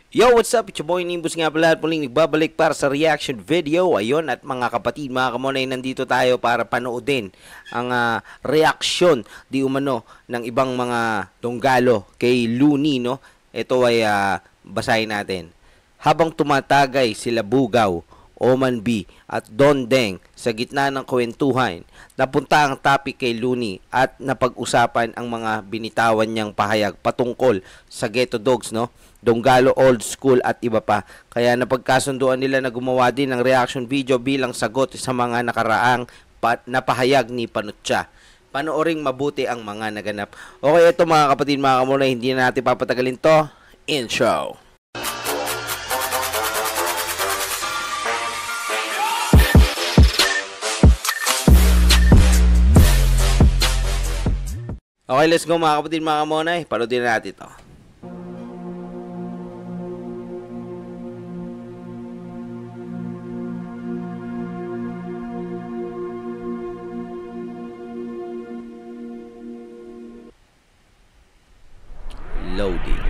Yo, what's up? It's your boy Nimbus nga pala at muling nagbabalik para sa reaction video. Ayun, at mga kapatid, mga kamonay, nandito tayo para panoodin ang reaksyon di umano ng ibang mga donggalo kay Looney, no? Ito ay basahin natin. Habang tumatagay sila Bugaw, Oman B at Don Deng sa gitna ng kwentuhan, napunta ang topic kay Looney at napag-usapan ang mga binitawan niyang pahayag patungkol sa Ghetto Dogs, no? Donggalo, old school at iba pa. Kaya napagkasunduan nila na gumawa din ng reaction video bilang sagot sa mga nakaraang napahayag ni Panutsa. Panooring mabuti ang mga naganap. Okay, ito mga kapatid, mga kamunay, hindi na natin papatagalin to. Intro. Okay, let's go mga kapatid, mga kamunay. Panoodin na natin to. Loading.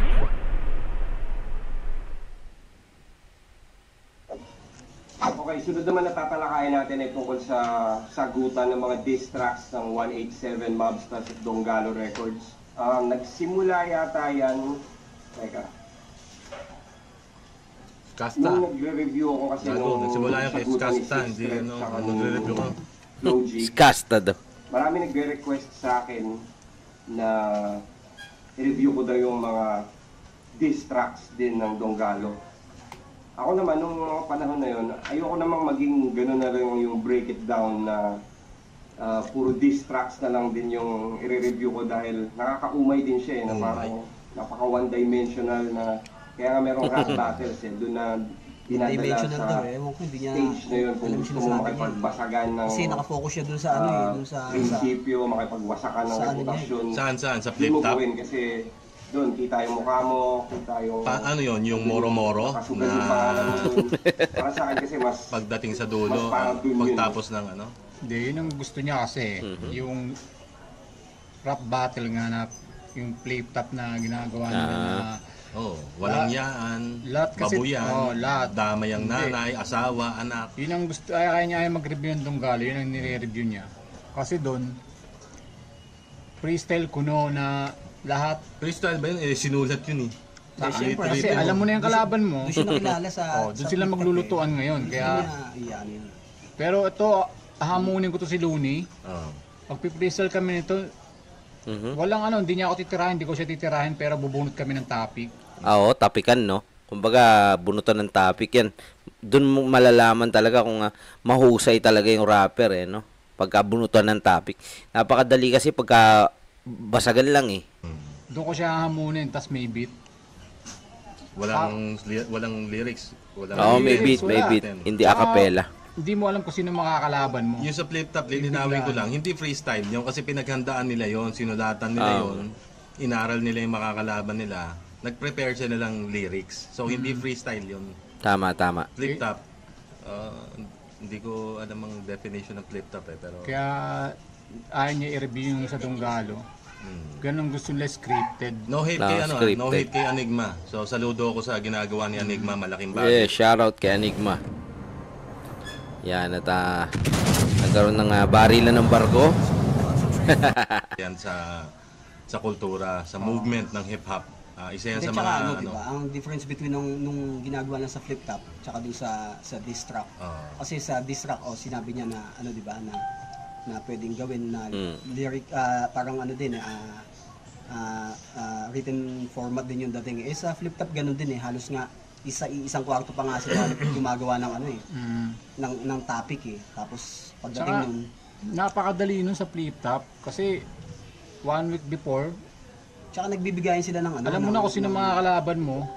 Okay, sunod naman na tatalakayin natin ay tungkol sa sagutan ng mga diss tracks ng 187 Mobsters at Donggalo Records. Nagsimula yata yan, teka. Kasta. Nung nagre-review ako kasi Nagsimula yan kay Kasta, hindi nagre-review ko. Kasta daw. Marami nagre-request sa akin na i-review ko daw yung mga diss tracks din ng Donggalo. Ako naman, nung mga panahon na yun, ayoko namang maging gano'n na lang yung break it down na puro diss tracks na lang din yung i-review ko dahil nakakaumay din siya na parang napaka one-dimensional na kaya nga merong rap battles doon na dinadala sa stage na yun kung gusto mo makipagbasagan ng kasi nakafocus siya doon sa doon sa prinsipyo, makipagwasakan ng reputasyon. Saan? Sa flip top? Kasi doon, kita yung mukha mo, kita yung... Ano yun? Yung moro-moro? Na para sa akin kasi mas... Pagdating sa dulo, pagtapos ng ano? Hindi, yun ang gusto niya kasi. Yung rap battle nga na, yung flip top na ginagawa nila na... walang yaan, lahat kasi, babuyan, lahat. damay ang nanay, asawa, anak. Yun ang gusto, kaya niya ay mag-review ng Donggalo, yun ang nire-review niya. Kasi doon, freestyle kuno na lahat. Freestyle ba yun? Sinulat yun eh. Kasi alam mo na yung kalaban mo. Doon siya nakilala sa... doon sila maglulutuan ngayon. Kaya, pero ito, hamunin ko to si Looney. Pag-freestyle kami nito, walang hindi niya ako titirahin, hindi ko siya titirahin, pero bubunot kami ng topic. Oo, topican, no? Kumbaga, bunutan ng topic yan. Doon mo malalaman talaga kung mahusay talaga yung rapper, no? Pagka bunutan ng topic. Napakadali kasi pagka basagan lang, eh. Doon ko siya hamunin, tas may beat. Walang lyrics. May beat. Hindi a cappella. Hindi mo alam kung sino makakalaban mo. Yung sa flip top, lilinawin ko lang, hindi freestyle yun kasi pinaghandaan nila yon, sinulatan nila yon, inaral nila yung makakalaban nila, nag-prepare sila ng lyrics. So hindi freestyle yun. Tama. Flip top, hindi ko alam ang definition ng flip top pero... Kaya ayaw niya i-review yung sa Donggalo. Ganun gusto nila scripted. No hate kay no hate kay Enigma. So saludo ako sa ginagawa ni Enigma, malaking bagay. Yeah, shout out kay Enigma. Yan, at nagkaroon ng barilan ng barko. Yan sa kultura, sa movement ng hip-hop. Isa yan sa mga diba? Ang difference between nung ginagawa lang sa flip top tsaka dun sa diss track. Kasi sa diss track, sinabi niya na diba, na pwedeng gawin na lyric, parang din written format din yung dating. Sa flip top ganun din halos nga isang kwarto pa nga sila gumagawa ng ng topic Tapos pagdating nun, napakadali nun sa flip top kasi 1 week before, tsaka nagbibigayan sila ng alam mo na kung sino mga kalaban mo.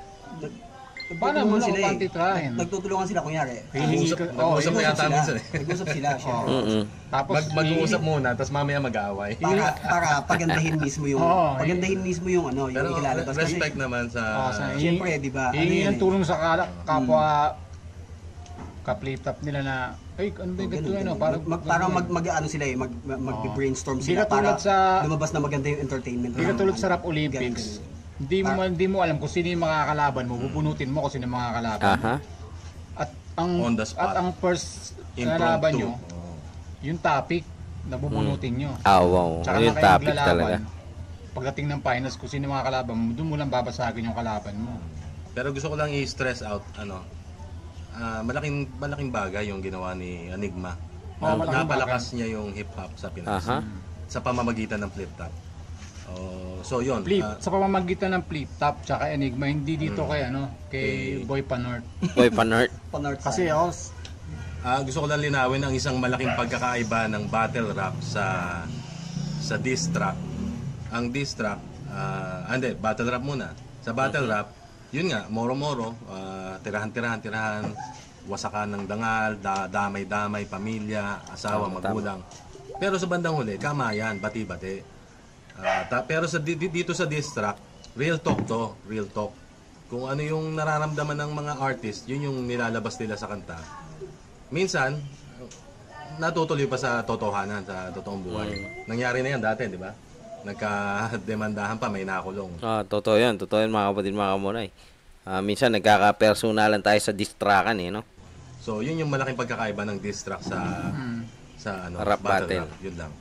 Paano mo na kung pantitirahin? Nagtutulungan sila kunyari. Mag-uusap na yata minsan Nag-uusap sila syempre. Tapos mag-uusap muna, tapos mamaya mag-aaway. Para pagandahin mismo yung yung ikilalabas. Respect naman sa... Syempre, di ba? Hihingi ng tulong sa kapwa ka-flip top nila na ano ba yung ganito parang mag-brainstorm sila para lumabas na maganda yung entertainment. Hindi katulad sa Rap Olympics. Hindi mo alam kung sino yung makakalaban mo, bubunutin mo kung sino yung makakalaban mo. Aha. On the spot. At ang first Impromptu. kalaban nyo, Oo. yung topic na bubunutin nyo. Wow. Tsaka Yung na kayo topic talaga. Pagdating ng finals, kung sino yung makakalaban mo, doon mo lang babasagin yung kalaban mo. Pero gusto ko lang i-stress out, malaking bagay yung ginawa ni Enigma. Oo, malaking Napalakas niya yung hip-hop sa Pinas. Aha. Sa pamamagitan ng flip top. So yun. Sa pamamagitan ng flip top tsaka Enigma, hindi dito kay Boy Panort. Boy Panort. Panort Kasi side. ako, Gusto ko lang linawin ang isang malaking pagkakaiba ng battle rap sa diss track. Ang diss track, battle rap muna. Sa battle rap, yun nga, moro-moro, tirahan, wasakan ng dangal, damay-damay, pamilya, asawa, magulang. Pero sa bandang huli, kamayan, bati-bati. Pero dito sa diss track, real talk to, real talk. Kung ano yung nararamdaman ng mga artist, yun yung nilalabas nila sa kanta. Minsan, natutuloy pa sa totohanan, sa totoong buhay. Nangyari na yan dati, di ba? Nagka-demandahan pa, may nakulong. Totoo yan mga kapatid, mga kamunay. Minsan nagkaka-personalan tayo sa distrakan no? So, yun yung malaking pagkakaiba ng diss track sa Rap battle. Rap. Yun lang.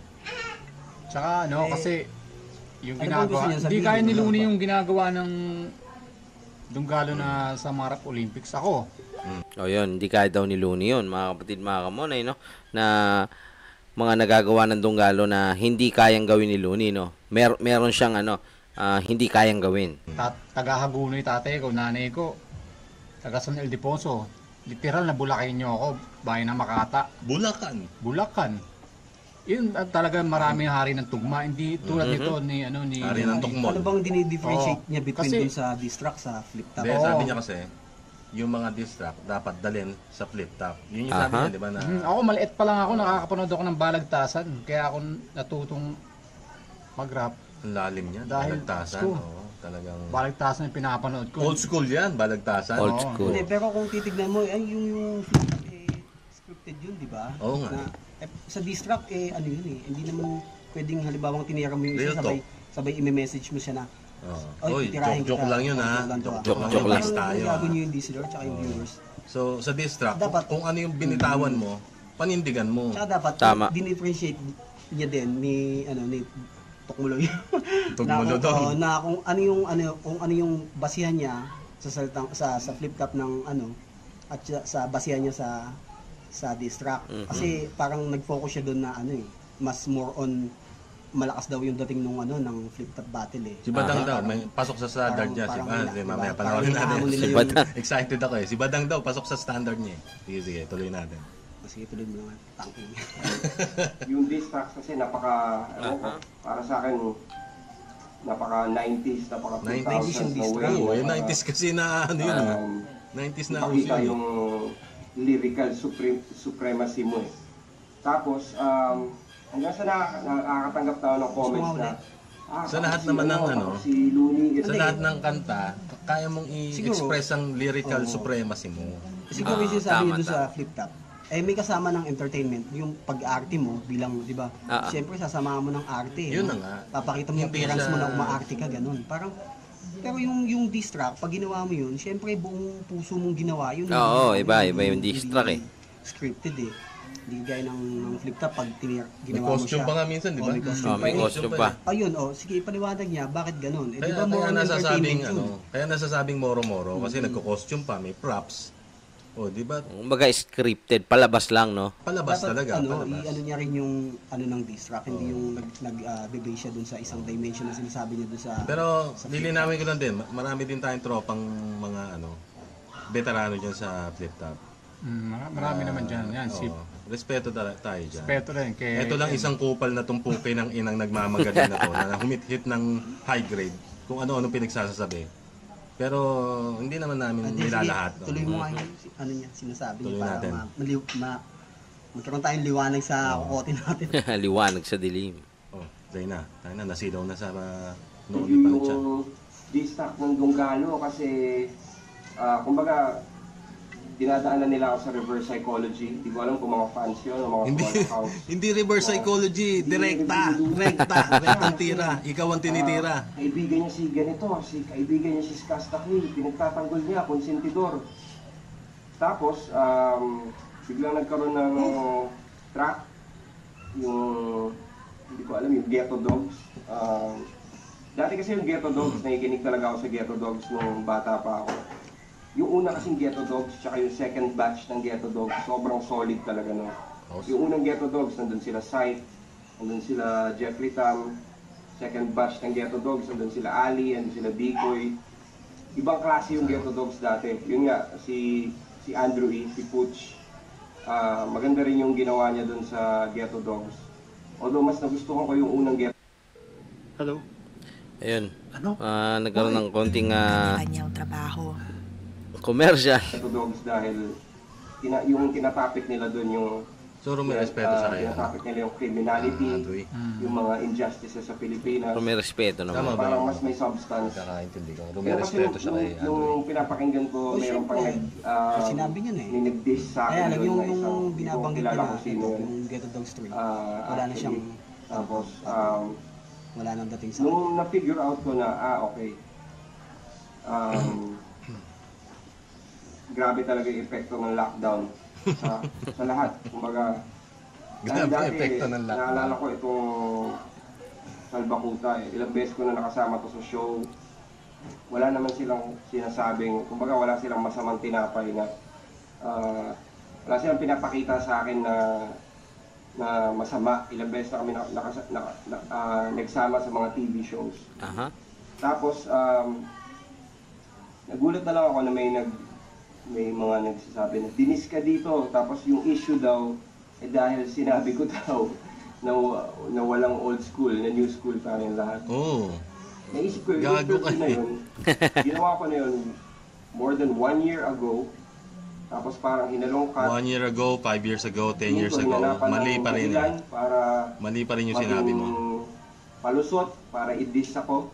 tsaka kasi yung ano bang gusto ginagawa, niya hindi sabihin? kaya ni Ano Looney ba? yung ginagawa ng Dunggalo na sa mga Rap Olympics. Ako, Yun, hindi kaya daw ni Looney yun, mga kapatid, mga kamunay, no? Na mga nagagawa ng Dunggalo na hindi kayang gawin ni Looney, no? Meron siyang hindi kayang gawin. taga-Hagunoy tatay ko, nanay ko, taga San Ildefonso. Literal na Bulacan ako, bayan ng Makata. Bulacan. Yun talaga maraming hari ng tugma, hindi tulad nito ni Hari ng tukmol. Ano bang dinidifferentiate Oo. niya between Kasi- dun sa diss track sa flip top? Hindi, sabi niya kasi, yung mga diss track dapat dalhin sa flip top. Yun yung sabi Aha. niya, di ba? Na, Ako maliit pa lang ako, nakakapanood ako ng Balagtasan, kaya ako natutong mag-rap. ang lalim niya. Dahil Balagtasan. school. Oo, talagang... Balagtasan yung pinapanood ko. Old school yan, balagtasan. Old Oo. school. Hindi, pero kung titignan mo, yung flip top, scripted yun, di ba? Oo nga. Sa diss track, hindi naman pwedeng halimbawang tinira mo yung Real isa, sabay i-message mo siya na, Oy, titirahin joke kita. lang yun ha. Joke lang to, ah. Joke lang Joke yung lang. base tayo. Gago niyo yung listener tsaka yung viewers. So, sa diss track, Dapat- kung ano yung binitawan mo, panindigan mo. Tsaka dapat, Tama. dinifferentiate niya din ni Tukmuloy. Tukmulo doon. Na kung ano yung basihan niya sa flip top ng at sa basihan niya sa diss track. Kasi parang nag-focus siya doon na mas more on malakas daw yung dating nung ng flip top battle eh. Si Badang daw, may pasok sa standard niya. Mamaya panoorin parang natin. nila Si yung- Badang. Excited ako eh. Si Badang daw, pasok sa standard niya. Sige, tuloy natin. Sige, tuloy mo naman. Tangking. Yung diss tracks kasi para sa akin, napaka 90s, napaka 90s 2000s yung na diss way. track. Oo, yung 90s kasi na ano yun. 90s na uso Ipakita yun. yung lyrical supremacy mo eh. Tapos, hanggang sa nakakatanggap na ako ng comments na Sa lahat naman ng si Looney, Sa lahat ng kanta, kaya mong i-express ang lyrical supremacy mo. Siguro yung sinasabi niyo tama, doon sa flip top, may kasama ng entertainment, yung pag-arte mo bilang, di ba? Siyempre, sasamahan mo ng arte. Yun na nga. Papakita mo yung Hindi appearance mo siya- na umaarte ka, ganun. Parang, pero yung diss track, pag ginawa mo yun, siyempre buong puso mong ginawa yun. Oo, Hindi- iba hindi- yung diss track eh. Scripted eh. Hindi gaya ng flip top pag May ginawa mo costume siya. pa nga minsan, di ba? Oh, may costume May costume pa. Ayun, sige, ipaliwanag niya, bakit ganun? Eh, di ba Kaya more on nasasabing entertainment yun? kaya nasasabing moro-moro kasi nagko-costume pa, may props. O, di ba? Kumbaga scripted, palabas lang, no? Palabas Dapat, talaga, palabas. i-ano niya rin yung ng diss track, hindi yung nag-base siya dun sa isang dimension na sinasabi niya dun sa... Pero lilinawin ko lang din, marami din tayong tropang mga veterano diyan sa flip top. Marami naman dyan. Yan, si Oo. Respeto tayo dyan. Peto rin. Ito lang isang kupal na tumpukin ng inang nagmamagaling na to na humit-hit ng high grade kung ano-ano pinagsasasabi. Pero hindi naman namin nilalahat. Tuloy mo nga yung niya, sinasabi Tuloy niya para natin. magkaroon tayong liwanag sa kukote natin. Liwanag sa dilim. Oh, Zayna, tayo na, nasilaw na sa noon ni Review Panchan. yung diss track ng Dunggalo kasi kumbaga dinadaanan nila ako sa reverse psychology. Hindi ko alam kung mga fans yun o mga Hindi, full house. hindi reverse psychology, direktang tira. Ikaw ang tinitira. Kaibigan niya si ganito, kaibigan niya si Skastakli, pinagtatanggol niya, konsentidor. Tapos, biglang nagkaroon ng track, yung, hindi ko alam, yung Ghetto Dogs. Dati kasi yung Ghetto Dogs, nakikinig talaga ako sa Ghetto Dogs nung bata pa ako. Yung una kasing Ghetto Dogs, tsaka yung second batch ng Ghetto Dogs, sobrang solid talaga no. Yung unang Ghetto Dogs, nandun sila Sight, nandun sila Jeffrey Tam. Second batch ng Ghetto Dogs, nandun sila Ali, nandun sila Decoy. Ibang klase yung Ghetto Dogs dati. Yun nga, si Andrew E, si Pooch. Maganda rin yung ginawa niya dun sa Ghetto Dogs. Although mas nagustuhan ko yung unang Ghetto. Hello? Ayun. Ano? Nagkaroon ng konting Kanyang trabaho. commercial. Ghetto Dogs dahil yung tinatopic nila dun yung So, may respeto sa kanya. tinatopic nila yung criminality, Andrew E. yung mga injustices sa Pilipinas. Pero may respeto Tama naman. ba? Parang mas may substance. Nakakaintindi ko. May Pero kasi respeto siya kay Andrew. nung pinapakinggan ko, Oh, mayroon pang syempre. Sinabi niya na eh. may nag-diss sa akin Kaya lang doon yung na isang, binabanggit kilala nila, ko sino yun. yung Ghetto Dogs 3, Ah, wala na siyang, actually. Tapos, wala nang dating sa nung na-figure out ko na, okay, grabe talaga yung epekto ng lockdown sa lahat. Kumbaga, dahil Grabe dati, epekto ng lockdown. naalala ko itong Salbakuta ilang beses ko na nakasama to sa show. Wala naman silang sinasabing, kumbaga wala silang masamang tinapay na, wala silang pinapakita sa akin na masama. Ilang beses na kami nagsama sa mga TV shows. Aha. Tapos, nagulat na lang ako na may mga nagsasabi na dinis ka dito. Tapos yung issue daw, dahil sinabi ko daw na walang old school, na new school pa rin lahat. Oo. Naisip ko, yung Gago ka interview na eh. yun, ginawa ko na yun more than 1 year ago. Tapos parang hinalongkat. 1 year ago, 5 years ago, 10 years ago. Mali pa rin eh. Mali pa rin yung sinabi mo. Palusot, para i-diss ako,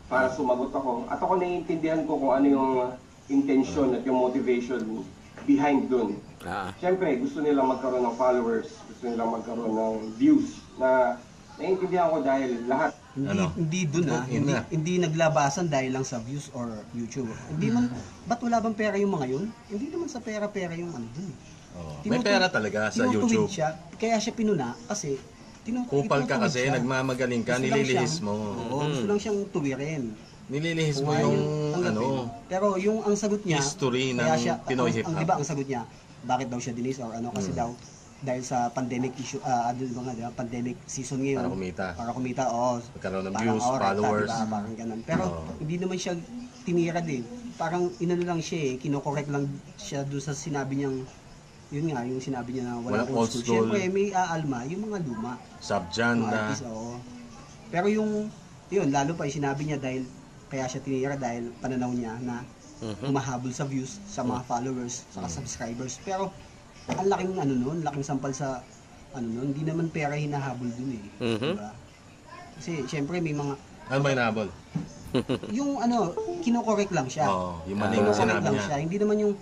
para sumagot ako. At ako naiintindihan ko kung ano yung intention at yung motivation behind dun. Siyempre, gusto nilang magkaroon ng followers, gusto nilang magkaroon ng views na naiintindihan ko dahil lahat. Hindi dun hindi naglabasan dahil lang sa views or YouTube. Hindi man, ba't wala bang pera yung mga yun? Hindi naman sa pera-pera yung ano dun eh. May pera talaga sa YouTube. Siya, kaya siya pinuna kasi Kupal ka kasi, siya. nagmamagaling ka, Gusto lang nililihis siyang- mo. Oo, gusto lang siyang tuwirin. Nililihis mo Kaya yung tanggapin. ano, Pero yung ang sagot niya, history ng kaya siya, Pinoy ang, hip-hop. di ba ang sagot niya, bakit daw siya dinis or ano kasi daw dahil sa pandemic issue, ano ba nga, di ba? Pandemic season ngayon. Para kumita. Oo. Magkaroon ng Parang, views, recta, followers. diba? Parang ganun. Pero Oo. hindi naman siya tinira din. Parang inano lang siya eh, kinokorek lang siya doon sa sinabi niyang, yun nga, yung sinabi niya na walang old school. Siyempre, may aalma, yung mga luma. Mga Subgenre. artist, oo. Pero yung, yun, lalo pa yung sinabi niya dahil, kaya siya tinira dahil pananaw niya na humahabol sa views, sa mga followers, sa subscribers. Pero, ang laking ano nun, laking sampal sa, ano nun, hindi naman pera hinahabol dun eh. Diba? Kasi, syempre, may mga, Ano ba inaabol? yung ano, kinokorek lang siya. Oo, yung maling Kinokorek sinabi lang niya. siya. Hindi naman yung,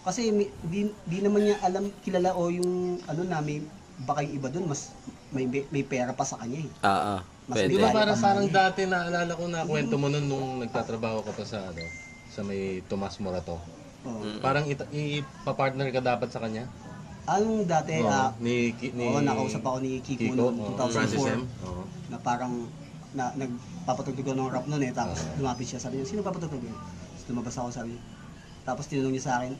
kasi di naman niya alam, kilala o yung, ano na, may, baka yung iba dun, mas, may pera pa sa kanya eh. Mas Pwede. Di ba Pwede. parang dati naalala ko na kwento mo nun nung nagtatrabaho ka pa sa ano, sa may Tomas Morato. Oo. Parang ipapartner ka dapat sa kanya? Anong dati, Oo, nakausap ako ni Kiko noong Francis 2004 M. Oo. na parang nagpapatugtog ng rap noon eh, tapos lumapit siya, sabi niya, sino papatugtog yun? Tapos lumabas ako, sabi niya. Tapos tinanong niya sa akin,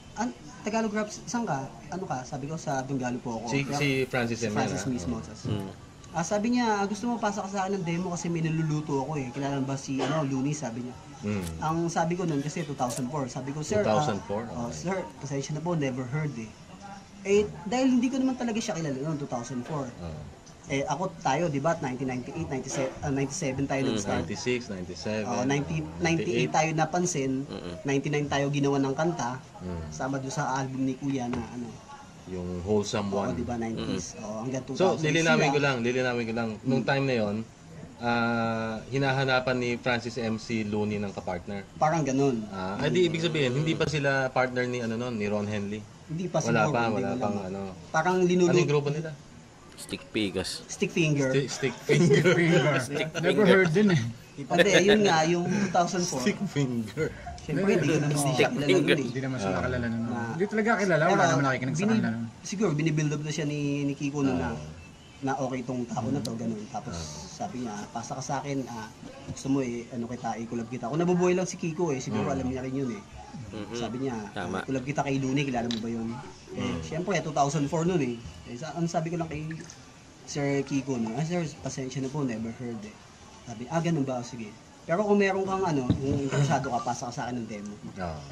Tagalog rap, saan ka? Ano ka? Sabi ko, sa Dunggalo po ako. Si Francis Si M. Francis yan, mismo. ah. Tapos, sabi niya, gusto mo pasok ka sa akin ng demo kasi may niluluto ako eh. Kilala ba si Looney, sabi niya. Ang sabi ko noon kasi 2004, sabi ko, sir, 2004? sir, pasensya na po, never heard eh. Eh, dahil hindi ko naman talaga siya kilala noon, 2004. Eh, tayo, di ba, 1998, 97 tayo nag-start. 96, 97, 98 tayo napansin, 99 tayo ginawa ng kanta, sama doon sa album ni Kuya na ano. yung Wholesome Oo, One. di ba, 90s. Oo, hanggang 2000. So, lilinawin ko lang. Nung time na yon, hinahanapan ni Francis MC Looney ng kapartner. Parang ganun. Di ibig sabihin, hindi pa sila partner ni ni Ron Henley. Hindi pa Wala siguro. pa, hindi wala ko pang alam. Parang Ano yung linulog. grupo nila? Stick Pigas. Stick finger. Stick finger. Never heard din eh. Hindi, yun nga, yung 2004. Stick finger. Siyempre, hindi ko naman siya kilala nun eh. Hindi naman sila kalala nun. Na- Hindi talaga kilala. Wala naman nakikinig sa kanila nun. Siguro, binibuild up na siya ni Kiko nun na okay tong tao na to, ganun. Tapos sabi niya, pasa ka sa akin, gusto mo kita, ikulab kita. Kung nabubuhay lang si Kiko siguro alam niya rin yun eh. Sabi niya, Tama. kulab kita kay Looney, kilala mo ba yun? Siyempre, 2004 nun eh. Ang sabi ko lang kay Sir Kiko, sir, pasensya na po, never heard eh. Sabi, ganun ba? Sige. Pero kung meron kang kung interesado ka, pasa ka sa akin ng demo.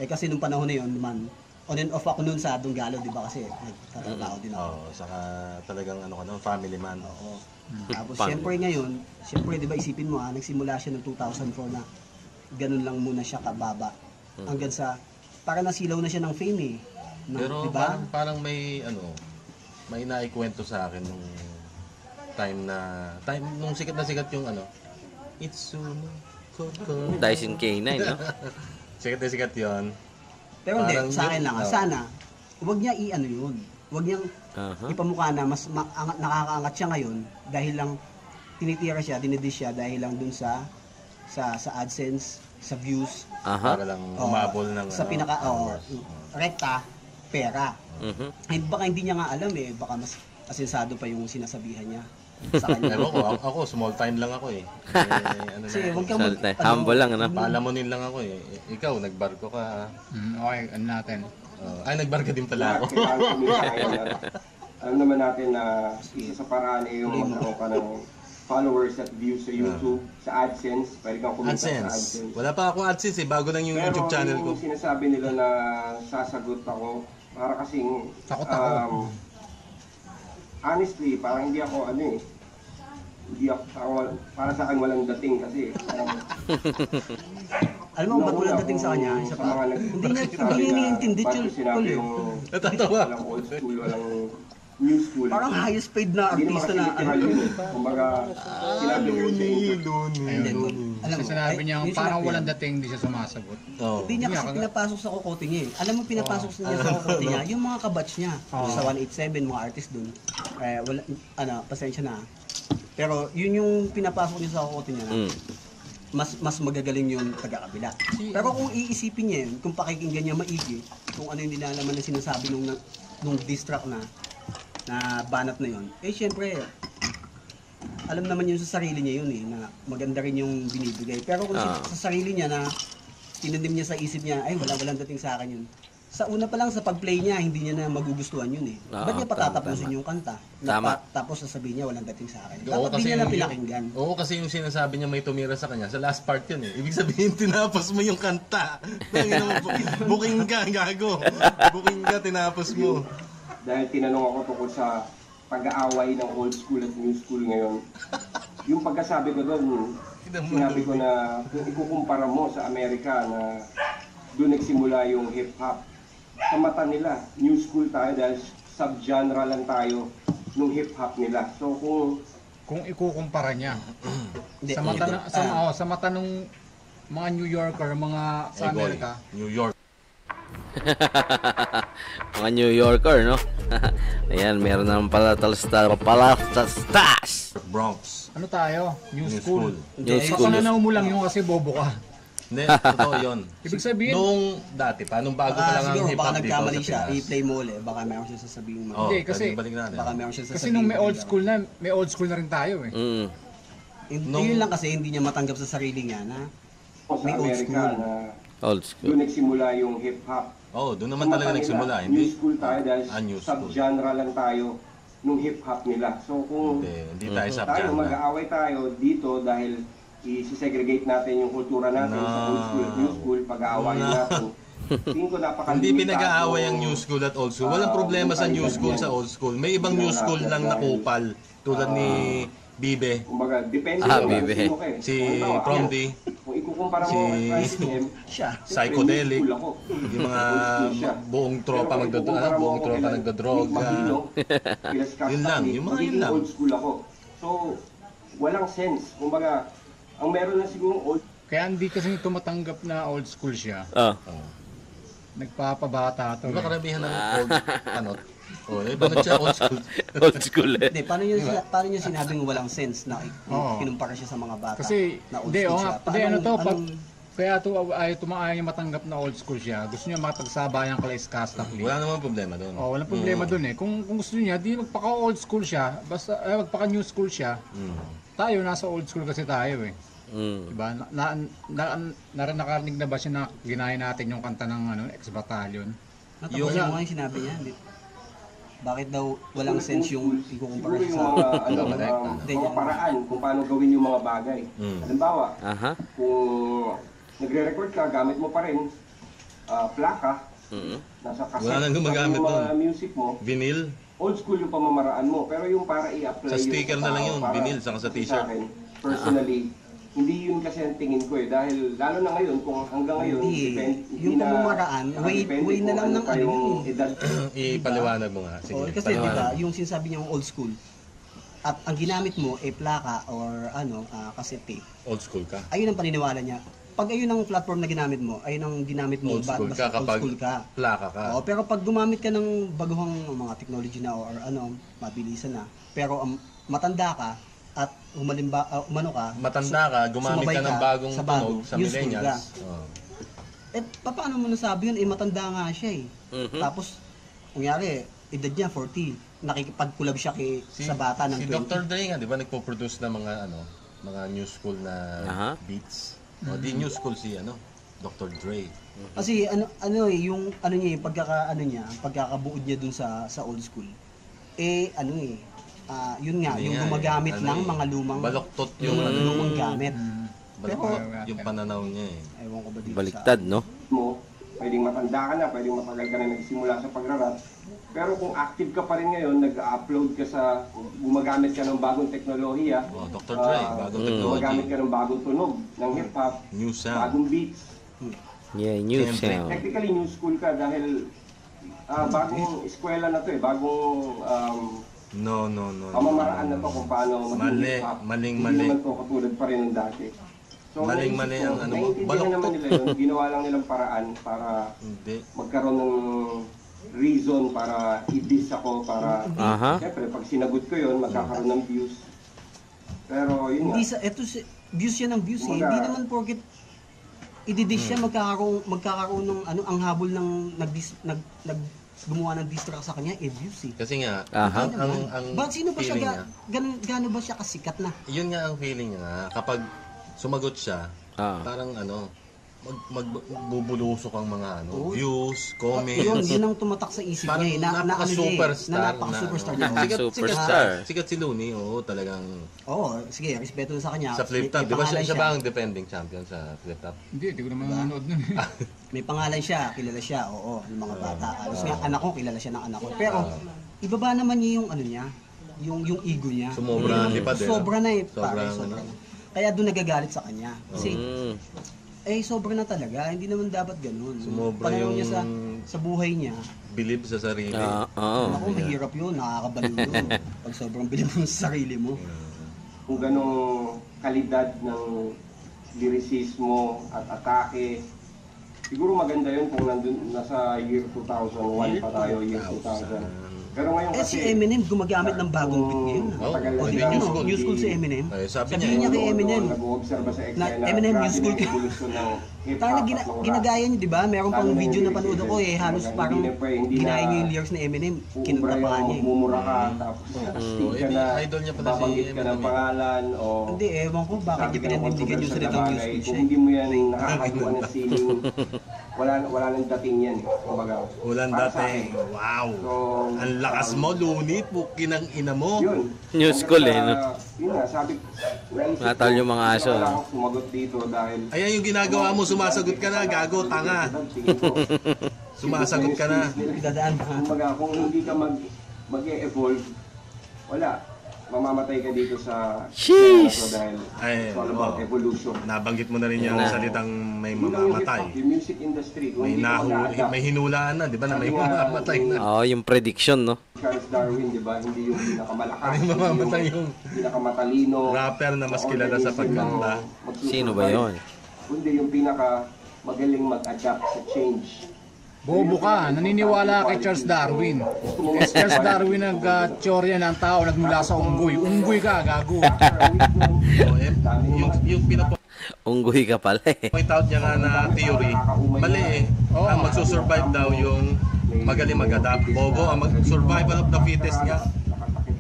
Kasi nung panahon na yun, naman, on and off ako nun sa Donggalo, di ba? Kasi nagtatrabaho din ako. Saka talagang family man. Oo. Tapos siyempre ngayon, di ba isipin mo nagsimula siya ng 2004 na ganun lang muna siya kababa. Hanggang sa, para nasilaw na siya ng fame eh. Pero diba? parang may naikwento sa akin nung nung sikat na sikat yung Itsuno Koko. Dyson K9, no? Sikat na sikat yun. Pero hindi, Parang sa akin lang, sana, huwag niya yun. Huwag niyang ipamukha na mas nakakaangat siya ngayon dahil lang tinitira siya, dinidish siya dahil lang dun sa AdSense, sa views, Para lang umabol ng sa pinaka rekta, pera. Ay, baka hindi niya nga alam baka mas asensado pa yung sinasabihan niya sa kanya. Pero ako, small time lang ako eh. Kasi huwag kang Humble lang, ano? Palamunin lang ako eh. Ikaw, nagbarko ka. Okay, ano natin. Nagbarko din pala ako. Alam naman natin na isa sa paraan yung magkaroon ka ng followers at views sa YouTube, sa AdSense. Pwede kang kumita sa AdSense. Wala pa akong AdSense eh. Bago lang yung YouTube channel ko. Pero yung sinasabi nila na sasagot ako, para kasing Takot ako. honestly, parang hindi ako para sa akin walang dating kasi alam mo ba't walang dating sa kanya? Isa pa. Hindi niya iniintindi yun. Natatawa. Walang old school, walang new school. Parang highest paid na Hindi artista naman na kasi literal yun eh. Kumbaga, sinabi ko yun sa intro. alam Kasi mo, sinabi niya, yung parang sinabi walang niya, dating, hindi siya sumasagot. Hindi niya kasi pinapasok sa kokote niya Alam mo pinapasok niya sa kokote niya, yung mga kabatch niya. Sa 187, mga artist dun. Pasensya na. Pero yun yung pinapasok niya sa kokote niya na mas magagaling yung taga-kabila. Pero kung iisipin niya yun, kung pakikinggan niya maigi, kung ano yung nilalaman na sinasabi nung diss track na banat na yun, syempre, alam naman yun sa sarili niya yun na maganda rin yung binibigay. Pero kung sa sarili niya na tinandim niya sa isip niya, walang dating sa akin yun. Sa una pa lang sa pag-play niya, hindi niya na magugustuhan yun Ba't niya patatapusin yung kanta? Tapos sasabihin niya walang dating sa akin. Dapat din niya na pinakinggan. Oo, kasi yung sinasabi niya may tumira sa kanya, sa last part yun Ibig sabihin, tinapos mo yung kanta. Booking ka, gago. Booking ka, tinapos mo. Dahil tinanong ako tungkol sa pag-aaway ng old school at new school ngayon. Yung pagkasabi ko doon, sinabi ko na kung ikukumpara mo sa Amerika na doon nagsimula yung hip-hop, sa mata nila, new school tayo dahil sub-genre lang tayo nung hip-hop nila. So Kung ikukumpara niya, Hindi, sa mata ng mga New Yorker, mga sa Amerika, New York. Mga New Yorker, no? Ayan, meron naman palatastas. Bronx. ano tayo? New school. New Sa school. pananaw mo lang yun kasi bobo ka. Hindi, totoo yun. Ibig sabihin, Nung dati pa, nung bago pa lang ang siguro, hip-hop baka dito nagkamali sa siya, Pinas. i-play mo ulit, baka meron siya sasabihin mo. Hindi, kasi- balik natin. Baka meron siya sasabihin. kasi nung may old school na rin tayo eh. Yun lang kasi hindi niya matanggap sa sarili niya na sa may old Amerika school. na Old doon school. nagsimula yung hip-hop. Doon naman Sa talaga mata nagsimula. nila, new school tayo dahil new school. sub-genre lang tayo nung hip-hop nila. So kung Hindi tayo sa tayo, genre. mag-aaway tayo dito dahil i-segregate natin yung kultura natin sa old school at new school, pag-aawayin natin. Tingin ko napakalimitado. Hindi pinag-aaway ang new school at old school. Walang problema sa new school sa old school. May ibang new school lang na kupal. Tulad ni Bibe, Kumbaga, depende Bibe. sino ka eh. si Kung Promdi, Kung ikukumpara mo si kay Francis M, Siya. Psychedelic, Old school ako. yung mga Old school siya. buong tropa Pero kung ikukumpara mo buong ako tropa kay nagdodroga. Nick Maguilo, kila Scott Yun lang, Stanley, yung mga yun magiging lang. old school ako. So, walang sense. Kumbaga, ang meron na siguro old Kaya hindi kasi tumatanggap na old school siya. Oh. Nagpapabata to. Diba Eh. karamihan ng old, ano, iba na siya old school. Old school eh. Hindi, paano niyo sinabing walang sense na Oo. kinumpara siya sa mga bata Kasi, na old hindi, school oh, siya? hindi, ano to, pag, anong- kaya to, ayaw niya matanggap na old school siya. Gusto niya makapagsabayan kay Skasta Flea. Wala namang problema doon. Oh, walang problema dun eh. Kung gusto niya, di magpaka old school siya, basta magpaka new school siya. Tayo nasa old school kasi tayo eh. Diba? Nakarinig na ba siya na ginaya natin yung kanta ng ano, Ex-Battalion? Natapusin mo nga yung sinabi niya. Bakit daw walang sense yung ikukumpara siguro siya yung sa... mga paraan kung paano gawin yung mga bagay. Halimbawa, Aha. kung nagre-record ka, gamit mo pa rin plaka, nasa cassette, Wala nang gumagamit yung mga nun. music mo, Vinyl, old school yung pamamaraan mo, pero yung para i-apply Sa sticker yung na lang tao, yun, para- vinyl, saka sa kasi t-shirt. akin, personally, hindi yun kasi ang tingin ko eh, dahil lalo na ngayon, kung hanggang ngayon, Hindi. hindi Yung pamamaraan, nakadepende way na kung lang ano ng pa ano yung yun eh. edad. ipaliwanag mo nga. Sige, Oh, kasi di paliwanag. ba, yung sinasabi niya old school, at ang ginamit mo ay plaka or ano, cassette tape. Old school ka. Ayun ang paniniwala niya. Pag ayun ang platform na ginamit mo, ayun ang ginamit mo, Old school ka old kapag school ka. plaka ka. Oo, pero pag gumamit ka ng baguhang mga technology na or ano, mabilisan na, pero matanda ka at umano ka, Matanda ka, gumamit sumabay ka ng bagong sa bago, tunog sa new school millennials. ka. Oh. Eh, paano mo nasabi yun? Eh, matanda nga siya eh. Tapos, kunyari, edad niya 40, nakikipag-collab siya sa bata ng Si 20. Dr. Dre nga, di ba, nagpo-produce ng mga ano, mga new school na Aha. beats. O, di new school si ano, Dr. Dre. Kasi ano eh, yung ano niya, pagkakabuod niya dun sa old school. Eh, ano eh, yun nga, Hindi yung nga gumagamit ano ng eh, mga lumang baloktot yung ano, lumang gamit. baloktot yung pananaw niya eh. Ewan ko ba dito Baliktad, no? mo, pwedeng matanda ka na, pwedeng matagal ka na nagsimula sa pagrarap. Pero kung active ka pa rin ngayon, nag-upload ka gumagamit ka ng bagong teknolohiya, Oh, Dr. Dre, bagong technology. gumagamit ka ng bagong tunog, ng hip-hop, New sound. bagong beats. Yeah, new Siyempre. sound. Technically, new school ka dahil bagong eskwela na to eh, bagong No. pamamaraan na to kung paano Mali, hip-hop. maling. Hindi naman to katulad pa rin ng dati. So, Maling naisip ko, ang ano mo, naiintindihan baloktot. naman nila yun, ginawa lang nilang paraan para Hindi. magkaroon ng reason para i-diss ako, para Aha. siyempre pag sinagot ko yun, magkakaroon ng views. Pero yun nga, Hindi views yan ng views eh. Kumbaga- Hindi naman porket i-dish siya magkakaroon ng ano ang habol ng gumawa ng diss track sa kanya views eh. Kasi nga, Aha. ang Bakit sino ba siya feeling niya, gaano ba siya kasikat na? yun nga ang feeling niya nga, kapag sumagot siya, Ah. parang ano, magbubulusok ang mga ano, Oo. views, comments. Yun ang tumatak sa isip Parang niya eh, na napaka-superstar na napaka-superstar na, niya. ano. Superstar. Sikat si Looney, oo, talagang Oo, sige, respeto sa kanya. sa flip top. May Di ba pangalan siya ba ang defending champion sa flip top? Hindi ko naman nanonood nun eh. May pangalan siya, kilala siya, oo, ng mga bata. Halos nga anak ko, kilala siya ng anak ko. Pero ibaba naman niya yung ano niya, yung ego niya. Sumobra ang lipad eh. Sobra na eh, Sobrang pare, sobra ano. na. Kaya doon nagagalit sa kanya. Kasi Mm. sobra na talaga, hindi naman dapat ganun. Sumobra Pananaw yung- niya sa buhay niya. Believe sa sarili. Oo. Ako, mahirap yun, nakakabaliw yun. Pag sobrang bilib mo sa sarili mo. kung ganong kalidad ng lyricismo at atake, siguro maganda yun kung nasa year 2001 pa tayo, year 2000. Pero ngayon Si kasi, Eminem gumagamit ng bagong beat ngayon. Oo, matagal na hindi siya. new school. New school si Eminem. Eh, sabi Sabihin niya, niya kay Eminem, nag-uobserba sa na eksena, Eminem, grabe new school na ka. yung evolution ng hip-hop Tara, at ng rap. ginagaya niyo, di ba? Meron pang Lalo na video yung na panood ako lyrics, halos hindi parang hindi ginaya na niyo yung lyrics ni Eminem, Uubra kinanta pa yung niya eh. mumura ka, tapos stick ka hindi, na, idol niya pala si babanggit ka ng Eminem eh. pangalan, o Hindi, ewan ko bakit sabi niya ka ng pinanindigan yung controversial salitang na new bagay. school Kung siya. hindi mo yan nakakagawa ng sining, wala nang dating yan. Kumbaga, Walang para sa dating. akin. Wow. So, Ang lakas mo, Looney. Pukin ang ina mo. Yun. New school eh, no? Yun nga, sabi, naisip Natal yung mga aso, wala no? akong sumagot dito dahil Ayan yung ginagawa mo, sumasagot ka na, gago, tanga. tingin ko, Sumasagot ka na. Dadaan ba? Kumbaga, kung hindi ka mag-e-evolve, wala. mamamatay ka dito sa Sheesh! dahil Ay, it's all about oo. evolution. Nabanggit mo na rin yung Na. salitang may Yun ang mamamatay. hip-hop, yung music industry. Kung May hindi ka mag-adapt, may hinulaan na, di ba, na may Sabi nga, mamamatay na. Oo, yung prediction, no? Charles Darwin, di ba? Hindi yung pinakamalakas. May mamamatay yung pinakamatalino. rapper na mas kilala sa pagkanta. Sino ba yun? Kundi yung pinaka magaling mag-adapt sa change. Bobo ka, naniniwala kay Charles Darwin. Eh, Charles Darwin nag-teorya ng tao nagmula sa unggoy. Unggoy ka, gago. Oh, eh, yung Unggoy ka pala eh. point out niya nga na theory, mali eh. Oo. Ang magsusurvive daw yung magaling mag-adapt. Bobo, ang survival of the fittest nga.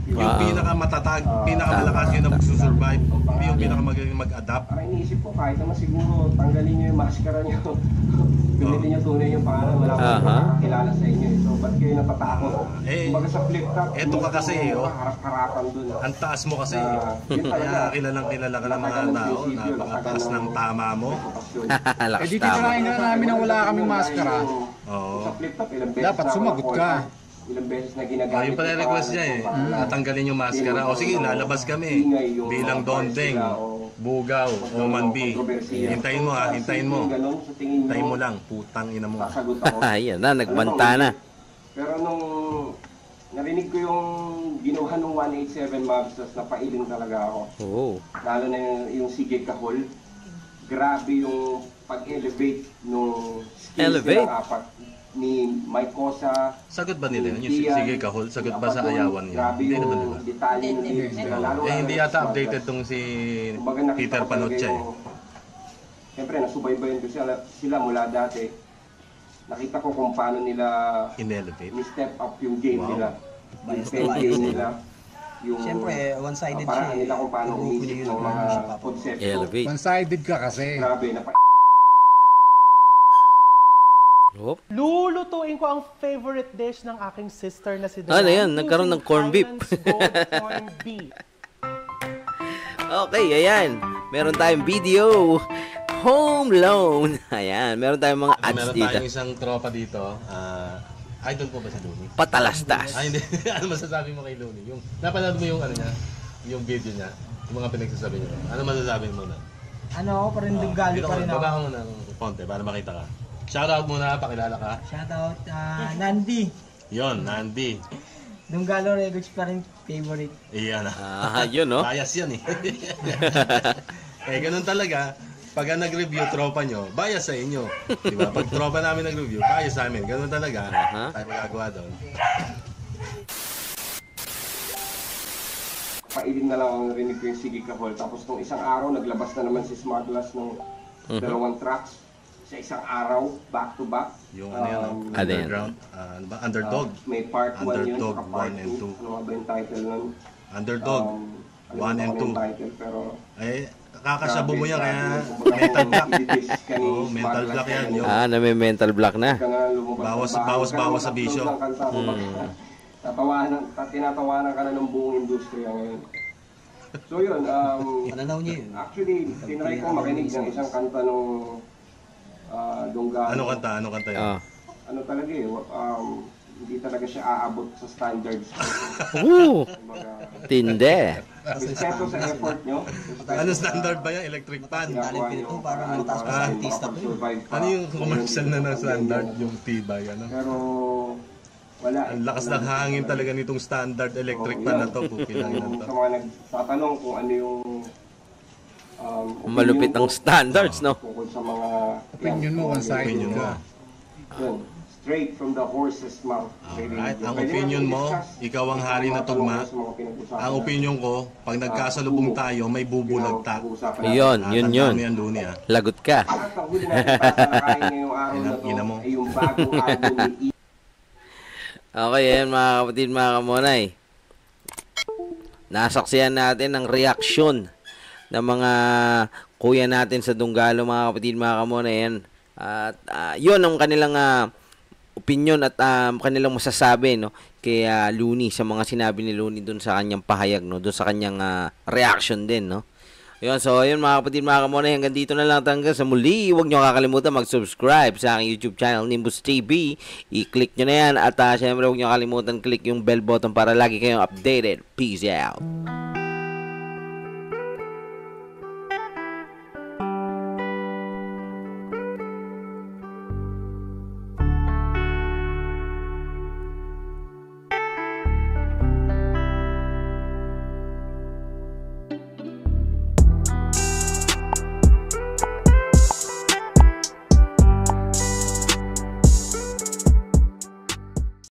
Yung Wow. pinakamatatag, pinakamalakas yun na magsusurvive. Hindi yung pinakamagaling mag-adapt. Parang iniisip ko kahit naman siguro tanggalin nyo yung maskara nyo. Gamitin nyo tunay yung pangalan. Wala ko nakakilala sa inyo. So ba't kayo natatakot? Eh, Kumbaga sa flip top. eto ka kasi, oh. Harap-harapan dun. Ang taas mo kasi. Yun talaga. Kaya kilalang kilala ka ng mga tao. Napakataas ng tama mo. Eh Lakas di tama. titirahin nga namin na wala kaming maskara. Oo. Sa flip top, ilang beses Dapat na ako sumagot ka. na-call. Ilang beses na Oh, ginagamit. yung pala request niya eh. Natanggalin yung maskara. O sige, lalabas kami. Bilang Dondeng, Bugaw, Oman B. Hintayin mo ha, hintayin mo. Hintayin mo lang, putang ina mo. Sasagot ako. Ayan na, nagbanta na. Pero nung narinig ko yung ginawa nung 187 Mavs, tapos napailing talaga ako. Oo. Lalo na yung Sige Kahol. Grabe yung pag-elevate nung skills Elevate? nilang apat. Ni Mike Cosa. Sagot ba nila yun? Yung sige kahol, sagot ba sa ayawan niya? Grabe Hindi yung naman nila. detalye ng lyrics nila. Lalo Eh na hindi yung yata Smart updated Guys. tong si Kumbaga, nakita Peter ko talaga Panotcha eh. yung- Siyempre, nasubaybayan ko sila mula dati. Nakita ko kung paano nila In-elevate. ni-step up yung game Wow. nila. Bias Yung na game bias. nila. Yung Siyempre, one-sided siya paraan eh. nila kung paano Grupo umisip niya yun, ng mga siya pa. konsepto. Elevate. One-sided ka kasi. Grabe, Hop. Lulutuin ko ang favorite dish ng aking sister na si Ano yan? Dayan, Nagkaroon ng using corned beef. Highlands Gold corned beef. Okay, ayan. Meron tayong video. Home loan. Ayan, meron tayong mga ads Meron dito. tayong isang tropa dito. Idol po ba si Looney? Patalastas. Ay hindi. Ano masasabi mo kay Looney? Yung, napanood mo yung ano niya? Yung video niya? Yung mga pinagsasabi niya? Ano masasabi mo na? Ano ako, parang dugali Dito pa ka, rin ako. baba ka muna ng konti para makita ka. Shoutout muna, pakilala ka. Shoutout, Nandi. Yon, Nandi. Dunggalo Records pa rin favorite. Iyan Yun, no? Bias yan eh. Eh, ganun talaga. Pag nag-review, tropa nyo, bias sa inyo. Diba? Pag tropa namin nag-review, bias sa amin. Ganun talaga. Tayo magagawa doon. Pailing na lang ang narinig ko yung Sige Kahol. Tapos nung isang araw, naglabas na naman si Smart Glass ng dalawang tracks. Sa isang araw, back to back. Yung ano yan, Ano yan? underground, ano ba? Underdog. May part 1 yun, Underdog, saka part 1 and 2. 2. Ano nga ba yung title nun? Underdog, 1 and 2. Title, pero Eh, kakasabo mo yan, kaya Kumbaga, mental block. i-diss ka ni Oo, mental Smart block Glass yan. na Yung, Na may mental block na. ka na lumabas Bawas- ng bahay. bawas sa Ka na bisyo. mag-upload ng kanta, kumbaga, tinatawanan ka na ng buong industriya ngayon. So yun, Pananaw niya yun. actually, tinry ko makinig ng isang kanta nung Dunggalo. ano kanta yan? Ah. Ano talaga eh, hindi talaga siya aabot sa standards. Ooh, Kumbaga, tinde. respeto sa effort nyo. Ano standard ba yan? Electric fan? Ginagawa nyo Parang mataas pa sa artista to. makapag-survive pa. Ano yung commercial na ng standard? Yung tibay, ano? Pero wala. Ang lakas ng hangin talaga nitong standard electric fan na to. Pupilangin na to. Sa mga nagtatanong kung ano yung Malupit ang standards, no? tungkol sa mga Opinion mo, one-sided Opinion mo. ka. Yun, straight from the horse's mouth. Alright, ang Pwede opinion natin mo, i-discuss ikaw ang hari na tugma. sa mga pinag-usapan Ang opinion ko, pag nagkasalubong tayo, may bubulagta. Pag-uusapan natin. Yun, yun, yun. Tandaan mo yan, Looney, ah. Lagot ka. At ang huli natin tatalakayin ngayong araw na to Ina mo. ay yung bagong album ni Okay, ayan mga kapatid, mga kamonay. Nasaksihan natin ang reaksyon ng mga kuya natin sa Dunggalo, mga kapatid, mga kamonay. Ayan. At yun ang kanilang opinion at kanilang masasabi, no, kay Looney, sa mga sinabi ni Looney doon sa kanyang pahayag, no, doon sa kanyang reaction din, no. Ayun, so ayun mga kapatid, mga kamonay, hanggang dito na lang hanggang sa muli. Huwag nyo kakalimutan mag-subscribe sa aking YouTube channel, Nimbus TV. I-click nyo na yan at syempre huwag nyo kakalimutan click yung bell button para lagi kayong updated. Peace out.